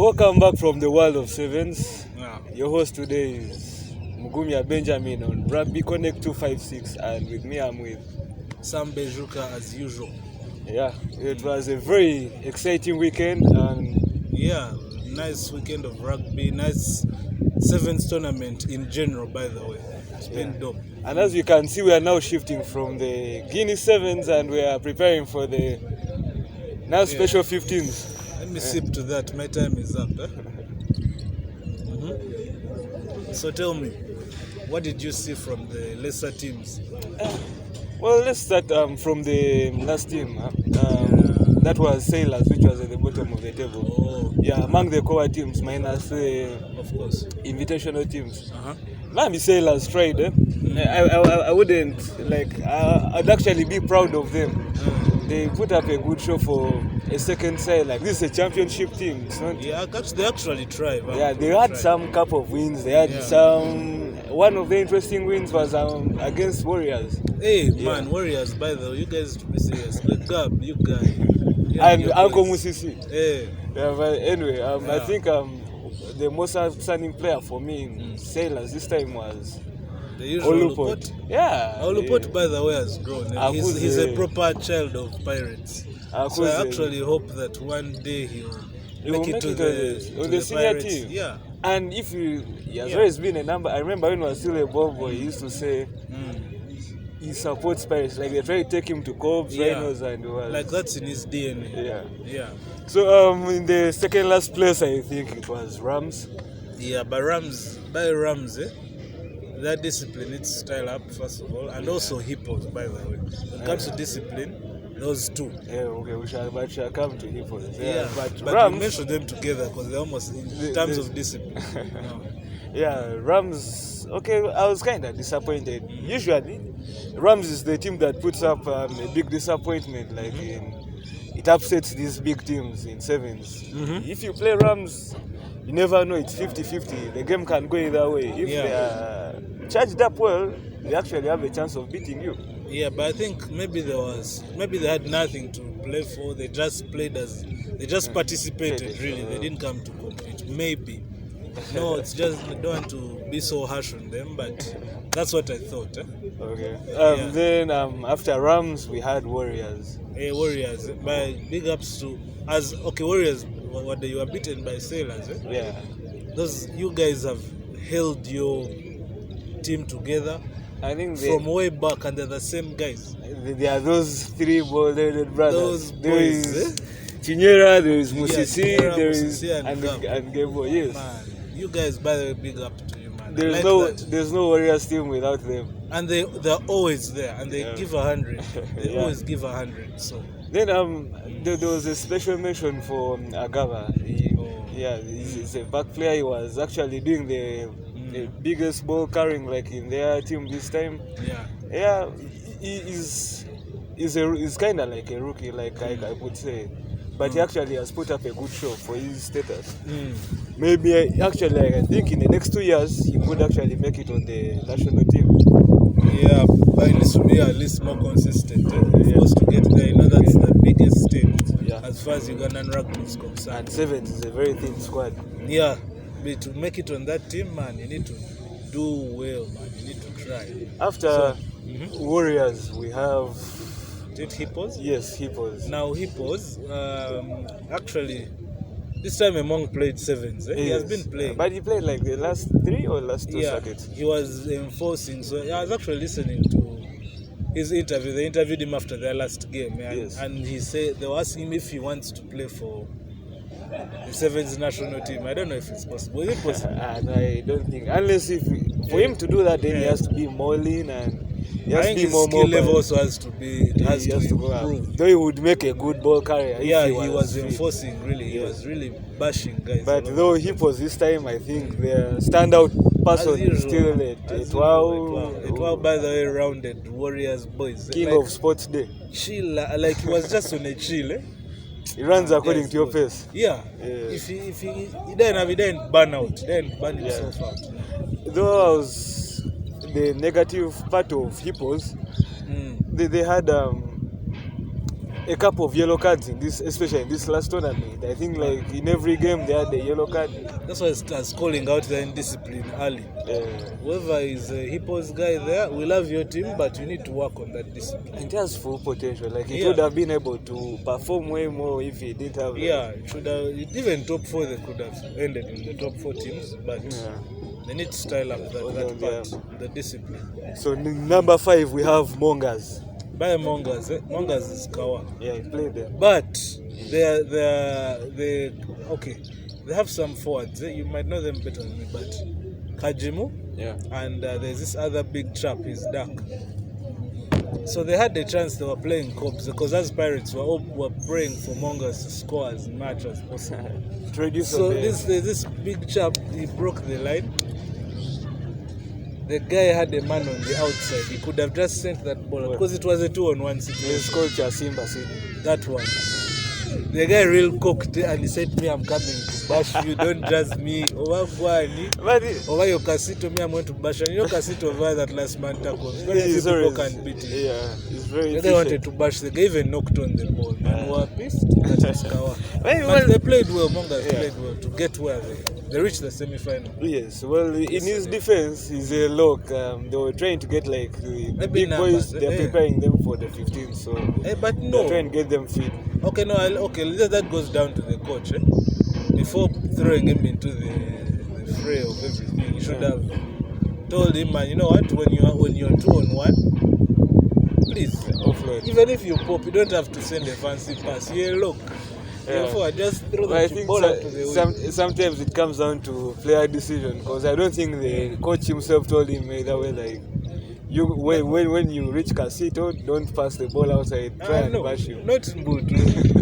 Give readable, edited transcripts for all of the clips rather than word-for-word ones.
Welcome back from the world of sevens. Yeah. Your host today is Mugumya Benjamin on Rugby Connect 256, and with me I'm with Sam Bejuka as usual. Yeah, it was a very exciting weekend, and Yeah, nice weekend of rugby, nice sevens tournament in general, by the way. It's been dope. and as you can see, we are now shifting from the Guinness sevens and we are preparing for the now special 15s. Let me sip to that. My time is up. So tell me, what did you see from the lesser teams? Well, let's start from the last team. That was Sailors, which was at the bottom of the table. Oh, Yeah, among the core teams, minus of course. invitational teams. Uh-huh. Sailors tried. I wouldn't I'd actually be proud of them. They put up a good show for a second side. Like, this is a championship team. It's not, Yeah, they actually tried. yeah, they had some couple of wins. They had some. One of the interesting wins was against Warriors. Hey, man, Warriors, by the way, you guys to be serious. Good job, you guys. Yeah, And your Uncle boys. Musisi. Hey. Yeah, but anyway, I Yeah. think the most outstanding player for me in Sailors this time was The usual Olupot. Yeah. Olupot, by the way, has grown. Akuze. He's a proper child of Pirates. So Akuze. I actually hope that one day he'll He will make it to on the the senior Pirates. team. Yeah. And if he has always been a number. I remember when he was still a ball boy, he used to say he supports Paris. Like, they try to take him to Cobs, Yeah. Rhinos, and all. Like, that's in his DNA. Yeah. Yeah. So in the second last place, I think it was Rams. Yeah, but Rams, that discipline needs to style up, first of all. And also Hippos, by the way. When it comes to discipline, those two. Yeah, okay, we shall come to him for this. Yeah, but we Rams. mention them together because they're almost in terms of discipline. No. Yeah, Rams. Okay, I was kind of disappointed. Usually, Rams is the team that puts up a big disappointment. Like, it upsets these big teams in sevens. If you play Rams, you never know. It's 50-50. The game can go either way. If they are charged up well, they actually have a chance of beating you. Yeah, but I think maybe they had nothing to play for. They just participated. Really, they didn't come to compete. Maybe. No, it's just I don't want to be so harsh on them, but that's what I thought. Okay. Then after Rams, we had Warriors. Hey, Warriors, by big ups to Warriors. What you were beaten by Sailors. Yeah. Those you guys have held your team together. I think From way back, and they're the same guys. There are those three ball-headed brothers. Those There boys, is Chinyera, there is Musisi, Chinyera, there Musisi, is and Gebo. Yes. Man, you guys, by the way, big up to you, man. There's no Warriors team without them. And they're always there, and they give 100. They always give 100. So Then there was a special mention for Agava. He's a back player. He was actually doing the biggest ball carrying, like, in their team this time. Yeah, he's kind of like a rookie, like I would say, but he actually has put up a good show for his status. Maybe I think in the next 2 years he could actually make it on the national team. yeah, but it needs to be at least more consistent. Of course, to get there, that's the biggest state as far as Ugandan rugby is concerned. And sevens is a very thin squad. Yeah, but to make it on that team, man, you need to do well, man. You need to try. After Warriors, we have Hippos? Yes, Hippos. Now Hippos, actually, this time Among played sevens. He has been playing. But he played like the last 3 or last 2 circuits. He was enforcing. So I was actually listening to his interview. They interviewed him after their last game, and he said they were asking him if he wants to play for the sevens national team. I don't know if it's possible. Is it possible? And I don't think, unless for him to do that, then he has to be more lean and he has I think to be his more skill mobile. level also has to be. It has He to has to go up. improve. Though he would make a good ball carrier. Yeah, if he was fit. enforcing. Really, he was really bashing guys. But though Hippos this time, I think their standout person is still Etwao, by the way, rounded Warriors boys. King like, of Sports Day. Chill, like he was just on a chill. He runs according to your pace. Yeah. If he didn't burn out, he didn't burn himself out. Though the negative part of Hippos, they had a couple of yellow cards in this, especially in this last tournament. I think like in every game they had a yellow card. That's why I was calling out the indiscipline early. Whoever is a Hippos guy there, we love your team, but you need to work on that discipline. And he has full potential. Like he could have been able to perform way more if he didn't have. It should have. Even top 4 they could have ended in the top 4 teams, but they need to style up that part, the discipline. So number 5 we have Mongers. By Mongers, Mongers is Kawa. Yeah, he played there. But they have some forwards. You might know them better than me, but Kajimu. Yeah. And there's this other big chap, he's dark. So they had the chance, they were playing cops because as Pirates were praying for Mongers to score as much as possible. So this big chap, he broke the line. The guy had a man on the outside. He could have just sent that ball because it was a 2-on-1 situation. It's called Chasimba City. That one. The guy real cooked and he said to me, I'm coming to bash you, don't judge me. Over your Casito, me, I'm going to bash you. You know Casito over that last man tackle. Very few people can beat him. Yeah, he's very efficient. They wanted to bash the guy, even knocked on the ball. Man, were pissed. But they played well, Mongers played well to get where they reached the semi-final. Yes, well, in his defense, he's a lock. They were trying to get like the big boys. They're preparing them for the 15th, so but no, they're trying to get them fit. That goes down to the coach. Before throwing him into the fray of everything, you should have told him, man, you know what? When you're 2-on-1, please, offload. Even if you pop, you don't have to send a fancy pass. Look. Therefore, just throw the ball out to the wing. Sometimes it comes down to player decision because I don't think the coach himself told him either way. Like, when you reach Casito, don't pass the ball outside. Try and bash him. Not good.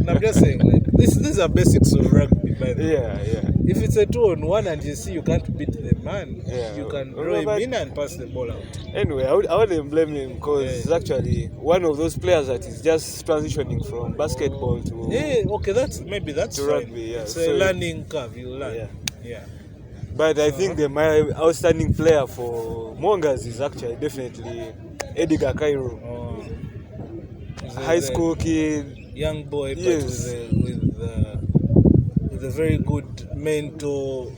I'm just saying, like these are basics of rugby, by the way. Yeah. If it's a 2-on-1 and you see you can't beat the man, you can draw him in and pass the ball out. Anyway, I wouldn't blame him because he's actually one of those players that is just transitioning from basketball to that's to rugby. Yeah, it's a learning curve. You learn. Yeah. But I think my outstanding player for Mongers is actually definitely Edgar Cairo. High school kid, young boy, but with a very good mental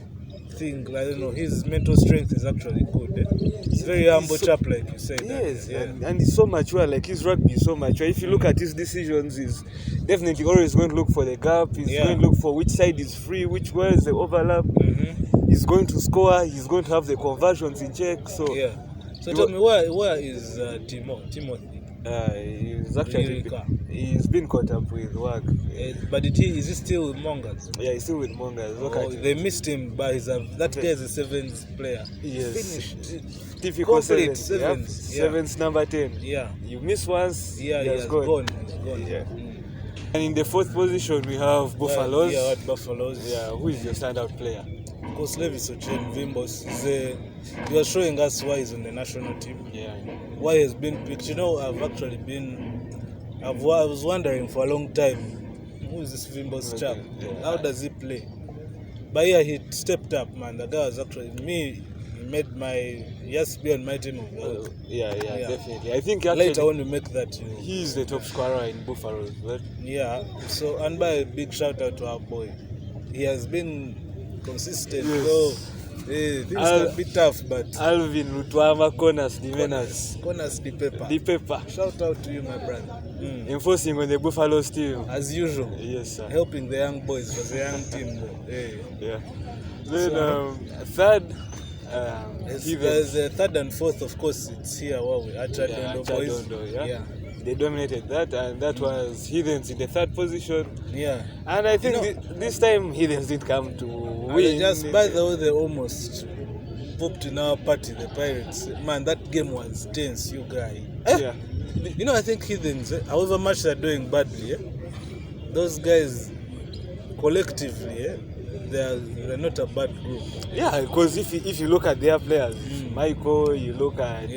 thing. I don't know, his mental strength is actually good. He's very humble chap, like you said. Yes, and he's so mature. Like his rugby is so mature. If you look at his decisions, he's definitely always going to look for the gap. He's going to look for which side is free, where is the overlap. He's going to score. He's going to have the conversions in check. So tell me, where is Timothy? He's been caught up with work. But is he still with Mongers? Yeah, he's still with Mongers. They missed him, but that guy is a sevens player. Yes. Finished. Typical sevens. Sevens Number 10. Yeah. You miss once, he has gone. Yeah. And in the 4th position, we have Buffaloes. Buffaloes. Yeah, who is your standout player? Of course, Levis Ochen Vimbos. He was showing us why he's on the national team. Yeah. Why he's been picked. I was wondering for a long time, who is this Vimbos chap? How does he play? But he stepped up, man. The guy was actually he has to be on my team of the yeah, definitely. I think later when we make that, he's the top scorer in Buffalo. Right? Yeah. So, and by a big shout out to our boy, he has been consistent. So things can be tough, but Alvin Lutwama Corners the menace. Corners the paper. The paper. Shout out to you, my brother. Enforcing on the Buffaloes team. As usual. Yes, sir. Helping the young boys for the young team. Yeah. Then third. There's a 3rd and 4th, of course. It's here where we are Chadondo boys. Yeah. They dominated that, and that was Heathens in the 3rd position. Yeah. And I think this time Heathens didn't come to win. Just by the way, they almost popped in our party, the Pirates. Man, that game was tense, you guys. Yeah. I think Heathens, however much they're doing badly, those guys collectively, they're not a bad group. Yeah, because if you look at their players, Michael, you look at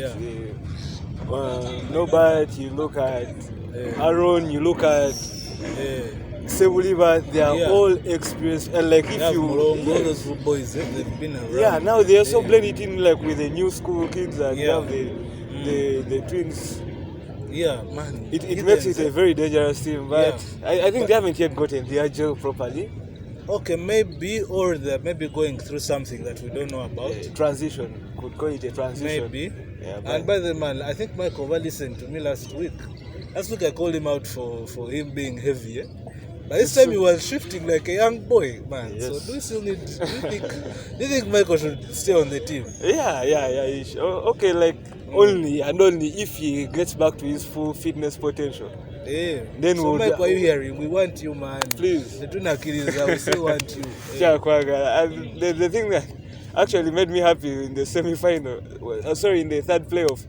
Norbert, you look at Aaron, you look at Sebuliba, they are all experienced. And like if you all those boys, they've been around. Yeah, now they also blend it in like with the new school kids and you have the twins. Yeah, man. It makes it a very dangerous team, but I think they haven't yet gotten their gel properly. Okay, maybe, or they're maybe going through something that we don't know about. Transition, could call it a transition. Maybe. Yeah, And by the man, I think Mike Over listened to me last week. Last week I called him out for him being heavy. But this time he was shifting like a young boy, man. Yes. So do you still need? Do you think Michael should stay on the team? Yeah. Okay, like only if he gets back to his full fitness potential. Yeah. Then so we'll Mike, are you hearing? We want you, man. Please. The Tunakiriza, we still want you. And the thing that actually made me happy in the semi-final, in the third playoff,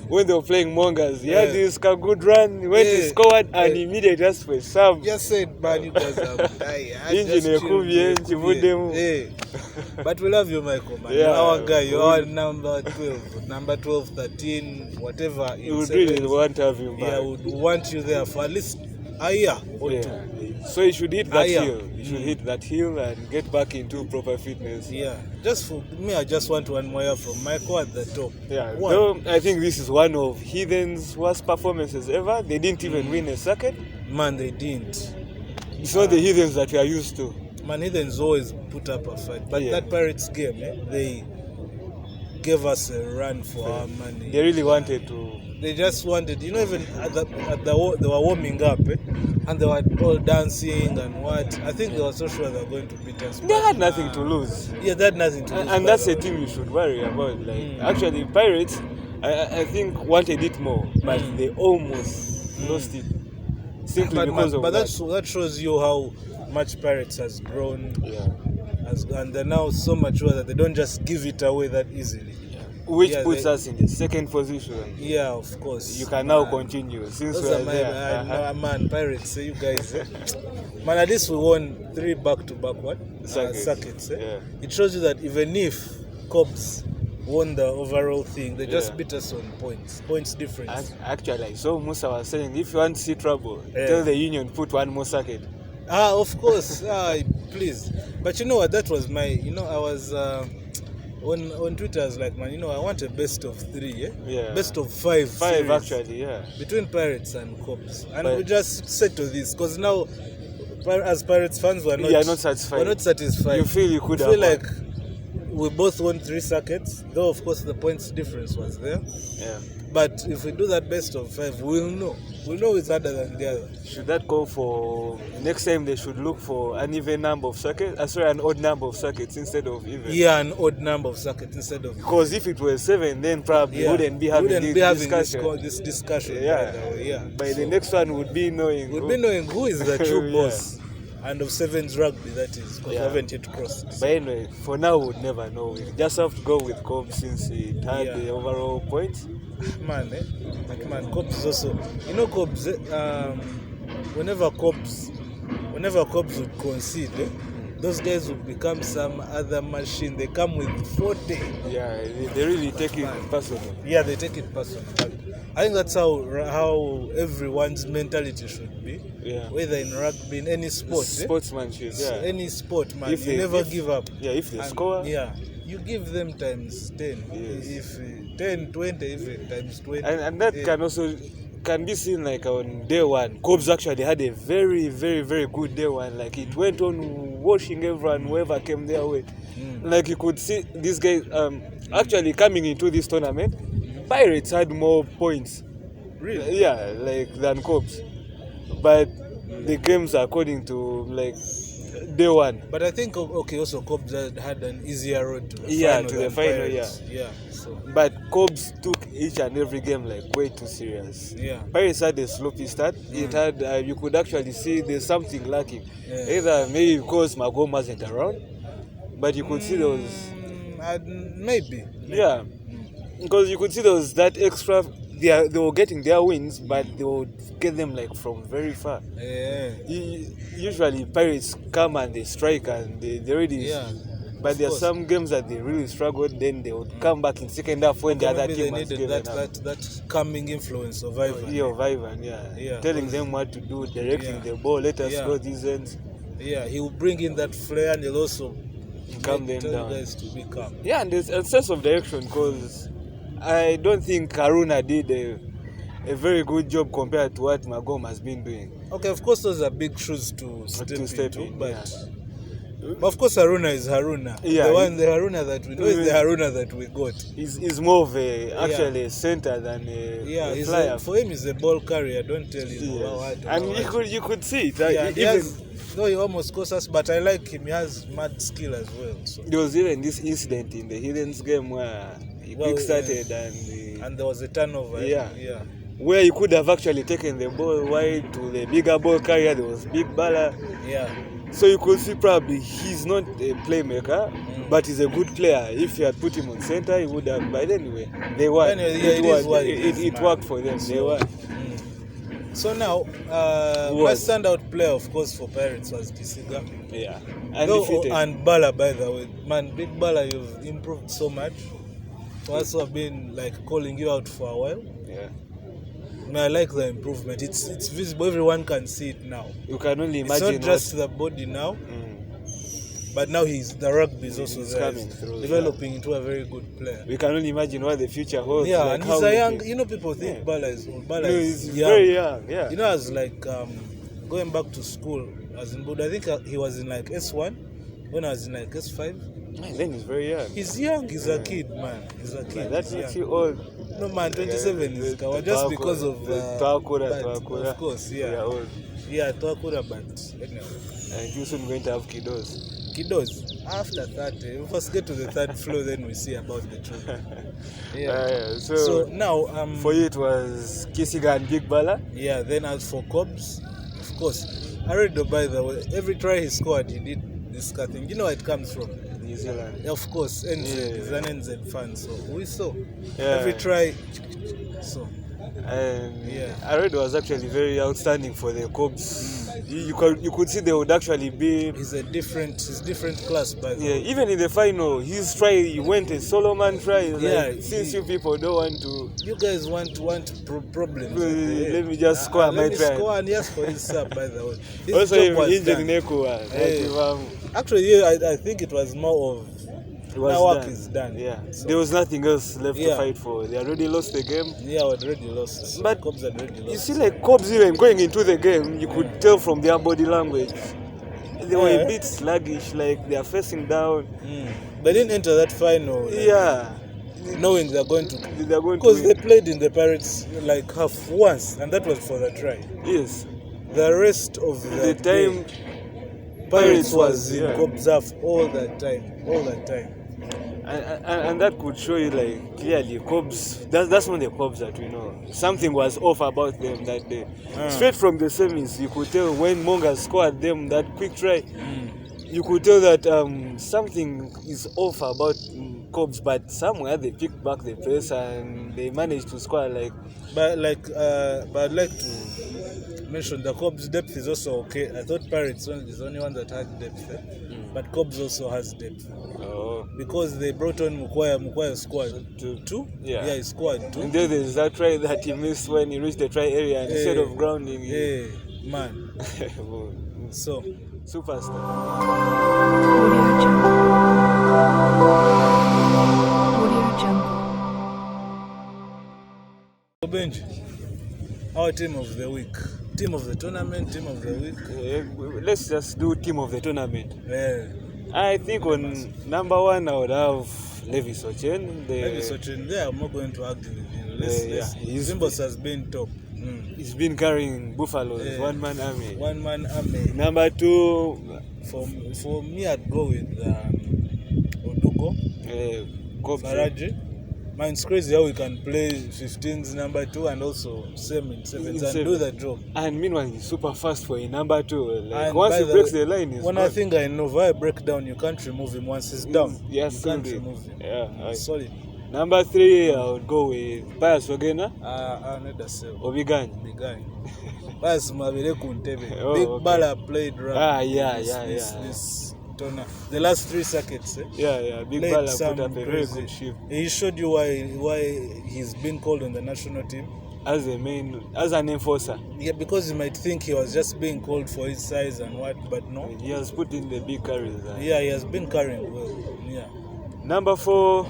when they were playing Mongas, he had this good run, he went, he scored, and immediately just for some. Just said, man, you guys are But we love you, Michael, man. You're our guy, you're our number 12, number 12, 13, whatever. You would really want to have him back. Yeah, we would want you there for at least a year or two. So he should hit that hill. He should hit that hill and get back into proper fitness. Yeah. Just for me, I just want one more year from Michael at the top. Yeah. Though I think this is one of Heathen's worst performances ever. They didn't even win a circuit. Man, they didn't. It's not the Heathens that we are used to. Man, Heathens always put up a fight. But that Pirates game, they gave us a run for our money. They really wanted to. They just wanted, even they were warming up, and they were all dancing and what. I think they were so sure they were going to beat us. They had nothing to lose. Yeah, they had nothing to lose. And that's a team you should worry about. Actually, Pirates, I think, wanted it more, but they almost lost it. Simply because of that. But that shows you how much Pirates has grown. Yeah. And they're now so mature that they don't just give it away that easily. Which puts us in the second position. Yeah, of course. You can now continue since we are there. Man, Pirates, you guys. Man, at least we won 3 back-to-back circuits. Yeah. It shows you that even if Cobs won the overall thing, they just beat us on points difference. Actually, I saw Musa was saying, if you want to see trouble, tell the union put one more circuit. Of course. Please. But you know what? That was my. I was. On Twitter, I was like, man, I want a best of 3, best of 5. 5 actually, between Pirates and Cobs, and we just settle this because now, as Pirates fans, we're not satisfied. We're not satisfied. You feel you could have. Feel like we both won 3 circuits, though of course the points difference was there. Yeah. But if we do that best of 5, we'll know. We'll know it's harder than the other. Should that go for next time? They should look for an even number of circuits. An odd number of circuits instead of even. Yeah, an odd number of circuits instead of. Because if it was 7, then probably wouldn't be having this discussion. By the next one, would be knowing. Who is the true boss. And of 7's rugby, that is, because we haven't yet crossed. But anyway, for now, we would never know. We just have to go with Cobs since it had the overall points. Man, Cobs is also. Cobs, whenever Cobs would concede, those guys would become some other machine. They come with 40. Yeah, they really take it personal. Yeah, they take it personal. I think that's how everyone's mentality should be. Yeah. Whether in rugby, in any sport. Sportsmanship, Any sport, man. You never give up. Yeah, if they score. Yeah. You give them times 10. Yes. If 10, 20, even times 20. And that can be seen like on day one. Cobs actually had a very, very, very good day one. Like it went on washing everyone, whoever came their way. Like you could see these guys actually coming into this tournament. Pirates had more points. Really? Yeah, than Cobs. But the games are according to day one. But I think also Cobs had an easier road to the final. Yeah. So. But Cobs took each and every game way too serious. Yeah. Pirates had a sloppy start. It had you could actually see there's something lacking. Either maybe because Magom wasn't around, but you could see there was maybe. Yeah. Because you could see there was that extra. They were getting their wins, but they would get them from very far. Yeah. Usually Pirates come and they strike and they really. Yeah. But there are some games that they really struggled. Then they would come back in second half when the other team was given up. That calming influence of Ivan. Of Ivan, telling them what to do, directing the ball. Let us go these ends. Yeah, he will bring in that flair and he'll also calm them down. Guys to be calm. Yeah, and there's a sense of direction because I don't think Karuna did a very good job compared to what Magom has been doing. Okay, of course, those are big shoes to step into, but. Yeah. Of course, Haruna is Haruna. Yeah, The Haruna that we know is the Haruna that we got. He's more of actually a center than a flyer. For him, he's a ball carrier. Don't tell him. Yes. And you could see it. He almost cost us, but I like him. He has mad skill as well. So. There was even this incident in the Hiddens game where he started and there was a turnover. Yeah. Where he could have actually taken the ball wide to the bigger ball carrier. There was Big Bala. Yeah. So you could see probably he's not a playmaker, but he's a good player. If you had put him on center, he would have. But anyway, they won. It worked for them. So, they won. So now, my standout player, of course, for Pirates was Kisiga. Yeah. And Bala, by the way. Man, Big Bala, you've improved so much. Also, I've been calling you out for a while. Yeah. I like the improvement. It's visible. Everyone can see it now. You can only imagine. It's not just the body now, but now the rugby is also there. Coming through, developing into a very good player. We can only imagine what the future holds. Yeah, and he's a young. People think Bala is old. Bala is young. Very young. Yeah. As going back to school as in Buddha. I think he was in S1 when I was in S5. Then he's very young. He's young. He's a kid, man. He's a kid. That makes you old. No, man, 27 is Kawa, just because of Tuakura. Of course, yeah. Old. Yeah, Tuakura, but anyway. And you soon going to have kiddos. Kiddos? After 30. We first get to the third floor, then we see about the children. Yeah. So now, for you it was Kisiga and Big Bala? Yeah, then as for Cobbs, of course, Aredo, by the way, every try he scored, he did this thing. You know where it comes from? New Zealand. Yeah, of course, NZ is an NZ fan, so we saw every try. So, and Aredo was actually very outstanding for the Cobs. You could see they would actually be. He's different class, by the way. Yeah, even in the final, his try he went a solo man try. Since you people don't want to. You guys want problems. Let me just score my try. Score and yes for his sub, by the way. His also, job was actually, I think it was more of. Work is done. Yeah. So, there was nothing else left to fight for. They already lost the game. Yeah, already lost. But Cobs had already lost. You see, Cobs even going into the game, you could tell from their body language. They were a bit sluggish, they are facing down. They didn't enter that final. Knowing they're going to. Because they played in the Pirates half once, and that was for the try. Yes. The rest of the time, Pirates was in Cobs half all that time. And that could show you clearly Cobs. That's not the Cobs that we know. Something was off about them that day. Straight from the semis, you could tell when Monga scored them that quick try. You could tell that something is off about Cobs, but somewhere they picked back the pace and they managed to score But I'd like to mention the Cobs depth is also okay. I thought Pirates is the only one that had depth, but Cobs also has depth. Because they brought on Mukwaya scored two. Yeah, he scored 2. And then there's that try that he missed when he reached the try area and instead of grounding. Man. So, superstar. Benji, our team of the week. Team of the tournament, team of the week. Let's just do team of the tournament. Yeah. I think on number 1 I would have Levi Sochen. Levi Sochen, I'm not going to argue with you. His Zimbos has been top. He's been carrying Buffalo's one-man army. One-man army. Number 2, for me, I'd go with Oduko. Faraji. Man, it's crazy how we can play 15s number 2 and also same in 7s and do the job. And meanwhile, he's super fast for a number 2. Once he breaks the line, he's one gone. I think I know, via breakdown, you can't remove him once he's down. Yes, you can't remove him. Yeah, solid. Number 3, I would go with Pius Ogena. Obigani. Pius Mabire Kuntebe. Big Bala played rugby. The last 3 circuits. Big Bala put up a very good shift. He showed you why he's been called on the national team. As an enforcer. Yeah, because you might think he was just being called for his size and what, but no. He has put in the big carries. He has been carrying well. Yeah. Number 4.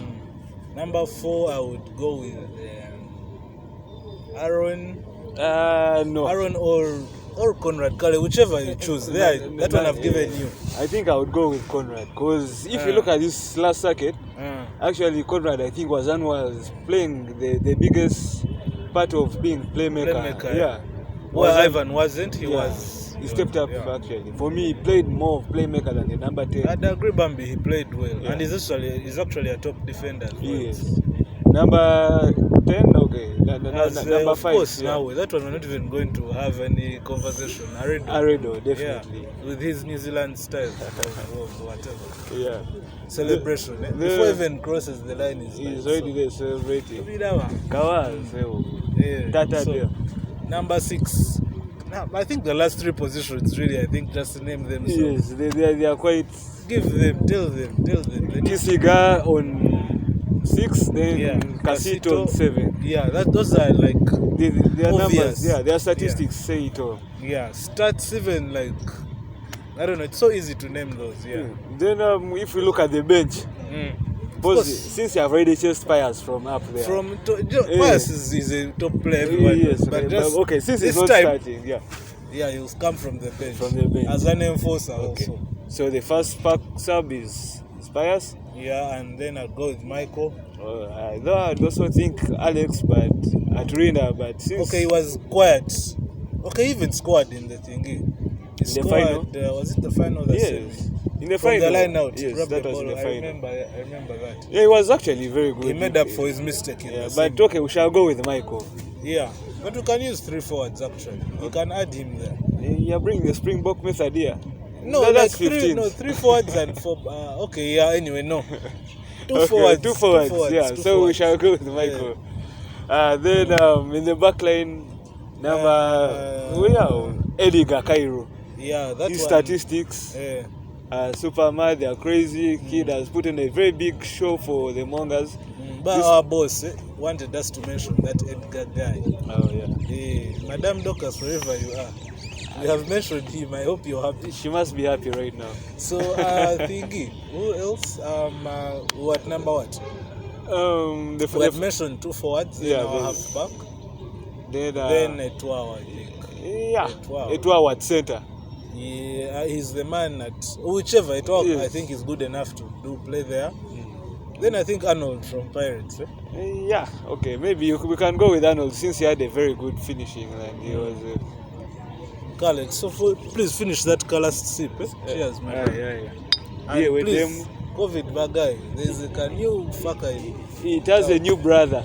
Number 4, I would go with Aaron. No. Aaron or Conrad Kale, whichever you choose. That one I've given you. I think I would go with Conrad because if you look at this last circuit, actually Conrad I think was playing the biggest part of being playmaker. Yeah. Well, Ivan wasn't. He stepped up actually. For me, he played more of playmaker than the number 10. I'd agree, Bambi. He played well, and he's actually a top defender. Yes. Number 10, okay. Number 5. Of course, now that one we're not even going to have any conversation. Aredo, definitely. Yeah, with his New Zealand style of whatever. Yeah. Celebration. Before even crosses the line, he's already there celebrating. So, number 6. Now, I think the last 3 positions, really, I think just name them. Yes, they are quite. Give them, tell them. Kisiga on 6, then Casito on 7. Yeah, those are like their obvious. Numbers. Yeah, their statistics say it all. Yeah, stats even like I don't know. It's so easy to name those. Yeah. Then if we look at the bench, since you have already chased Pius from up there. Pius is a top player. Everyone yes, but okay. Since he's not starting, yeah, he'll come from the bench. As an enforcer also. So the first pack sub is Pius. Yeah, and then I'll go with Michael. I'd also think Alex, but at Rina, but since he was quiet. Okay, even scored in the thingy. The final? Was it the final? Yes. In the from final. The line out. Yes, that was in the final. I remember that. Yeah, he was actually very good. He made up for his mistake. But okay, we shall go with Michael. Yeah, but we can use 3 forwards actually. You can add him there. You're bringing the Springbok method here. No, that's 15. 3 forwards and 4. Anyway, no. 2 forwards. 2 forwards. Yeah. So we shall go with Michael. Then in the back line, Edgar Cairo. Yeah, that's his statistics. Superman, they are crazy. Kid has put in a very big show for the Mongers. But our boss wanted us to mention that Edgar guy. Oh yeah. Madame Docas, wherever you are, we have mentioned him. I hope you're happy. She must be happy right now. So thingy, who else? What number? What? We have mentioned 2 forwards in our half back. Then Etwa, I think. Yeah. Etwa at center. Yeah, he's the man at whichever Etwa I think is good enough to play there. Then I think Arnold from Pirates. Yeah, okay. Maybe we can go with Arnold since he had a very good finishing and he was. Alex, so please finish that colorless sip. Cheers, man. Yeah, with please, them. COVID bagay. There's a new fucker. It has a new brother.